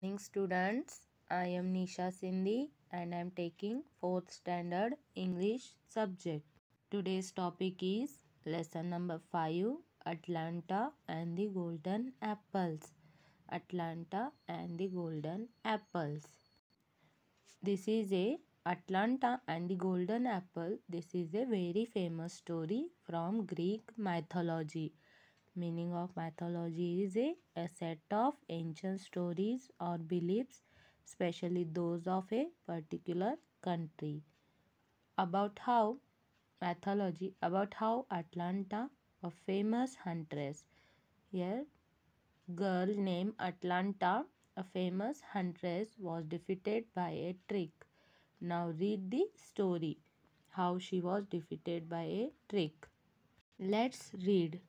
Morning students, I am Nisha Sindhi and I am taking 4th standard English subject. Today's topic is lesson number 5, Atlanta and the Golden Apples. Atlanta and the Golden Apples. This is a Atlanta and the Golden Apple. This is a very famous story from Greek mythology. Meaning of mythology is a set of ancient stories or beliefs, especially those of a particular country. About how about how Atlanta, a famous huntress. Here, girl named Atlanta, a famous huntress, was defeated by a trick. Now read the story. How she was defeated by a trick. Let's read.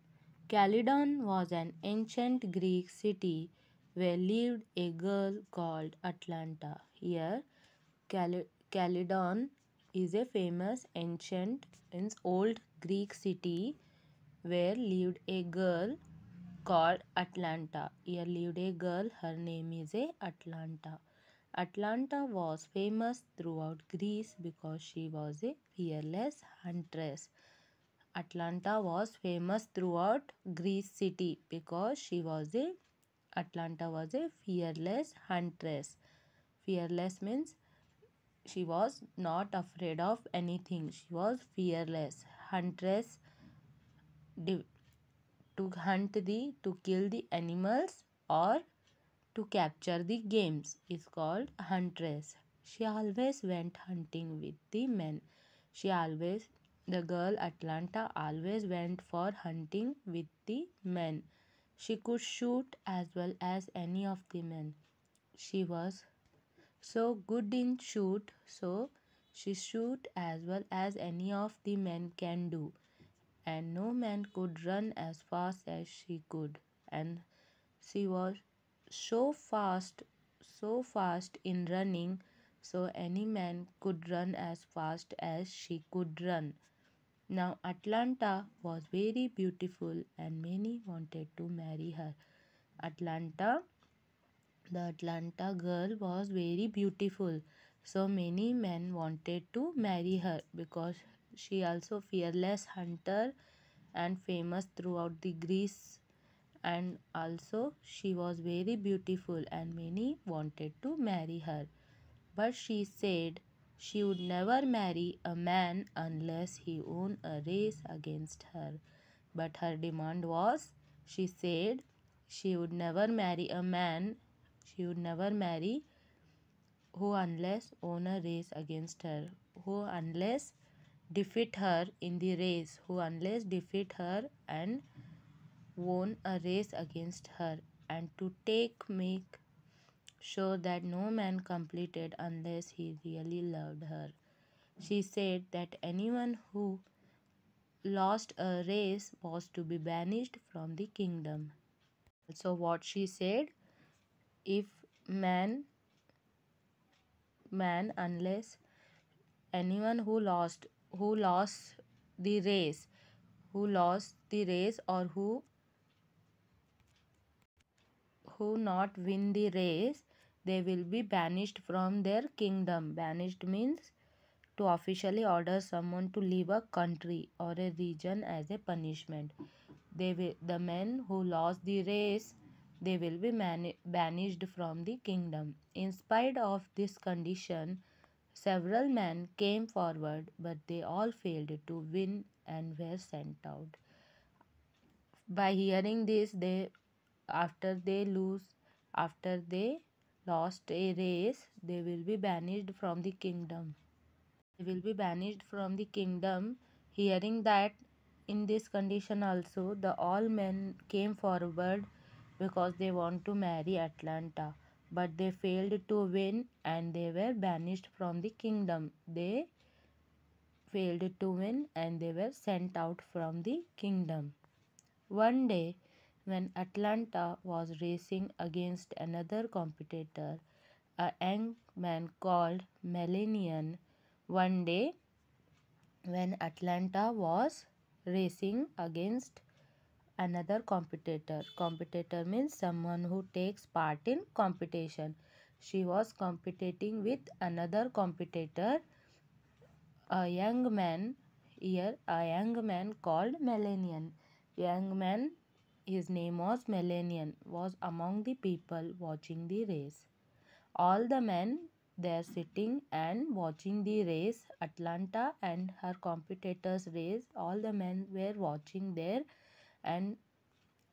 Calydon was an ancient Greek city where lived a girl called Atlanta. Here, Calydon is a famous ancient and old Greek city where lived a girl called Atlanta. Here lived a girl, her name is Atlanta. Atlanta was famous throughout Greece because she was a fearless huntress. Atlanta was famous throughout Greece city because Atlanta was a fearless huntress. Fearless means she was not afraid of anything. She was fearless. Huntress to to kill the animals or to capture the games is called huntress. She always went hunting with the men. The girl Atlanta always went for hunting with the men. She could shoot as well as any of the men. She was so good in shoot, so she shoot as well as any of the men can do. And no man could run as fast as she could. And she was so fast in running, so any man could run as fast as she could run. Now, Atlanta was very beautiful and many wanted to marry her. Atlanta, the Atlanta girl was very beautiful, so many men wanted to marry her because she also fearless hunter and famous throughout the Greece, and also she was very beautiful and many wanted to marry her. But she said she would never marry a man unless he won a race against her. But her demand was, she said, she would never marry a man, she would never marry who unless won a race against her, who unless defeat her in the race, who unless defeat her and won a race against her, and to make sure that no man completed unless he really loved her. She said that anyone who lost a race was to be banished from the kingdom. So what she said, if man unless anyone who lost the race or who not win the race, they will be banished from their kingdom. Banished means to officially order someone to leave a country or a region as a punishment. The men who lost the race, they will be banished from the kingdom. In spite of this condition, several men came forward, but they all failed to win and were sent out. By hearing this, after they lose after they lost a race, they will be banished from the kingdom. Hearing that, in this condition also, the all men came forward because they want to marry Atlanta, but they failed to win and they were banished from the kingdom. They failed to win and they were sent out from the kingdom. One day, when Atlanta was racing against another competitor, a young man called Melanian, one day, when Atlanta was racing against another competitor. Competitor means someone who takes part in competition. She was competing with another competitor, a young man. Here, a young man called Melanian. Young man, his name was Melanian, was among the people watching the race. All the men there sitting and watching the race, Atlanta and her competitors' race. All the men were watching there, and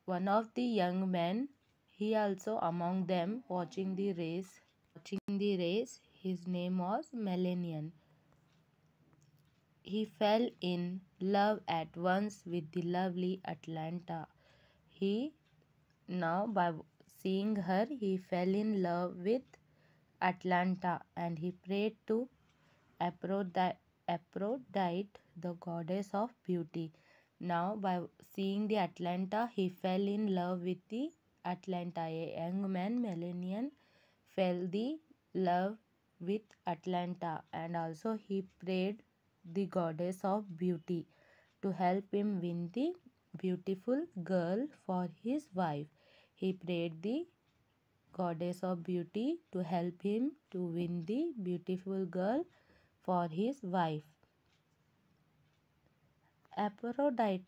one of the young men, he also among them watching the race. His name was Melanian. He fell in love at once with the lovely Atlanta. He now by seeing her he fell in love with Atlanta, and he prayed to Aphrodite, the goddess of beauty. Now, by seeing the Atlanta, he fell in love with the Atlanta. A young man, Melanian, fell the love with Atlanta, and also he prayed the goddess of beauty to help him win the beautiful girl for his wife. He prayed the goddess of beauty to help him to win the beautiful girl for his wife. Aphrodite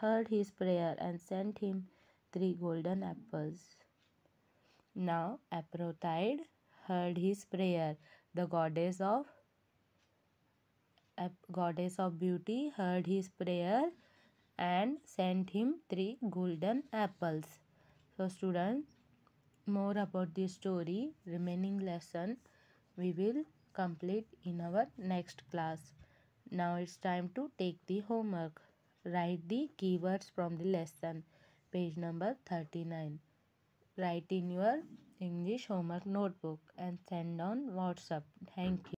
heard his prayer and sent him 3 golden apples. Now Aphrodite heard his prayer. The goddess of beauty heard his prayer and sent him 3 golden apples. So students, more about this story, remaining lesson we will complete in our next class. Now it's time to take the homework. Write the keywords from the lesson, page number 39. Write in your English homework notebook and send on WhatsApp. Thank you.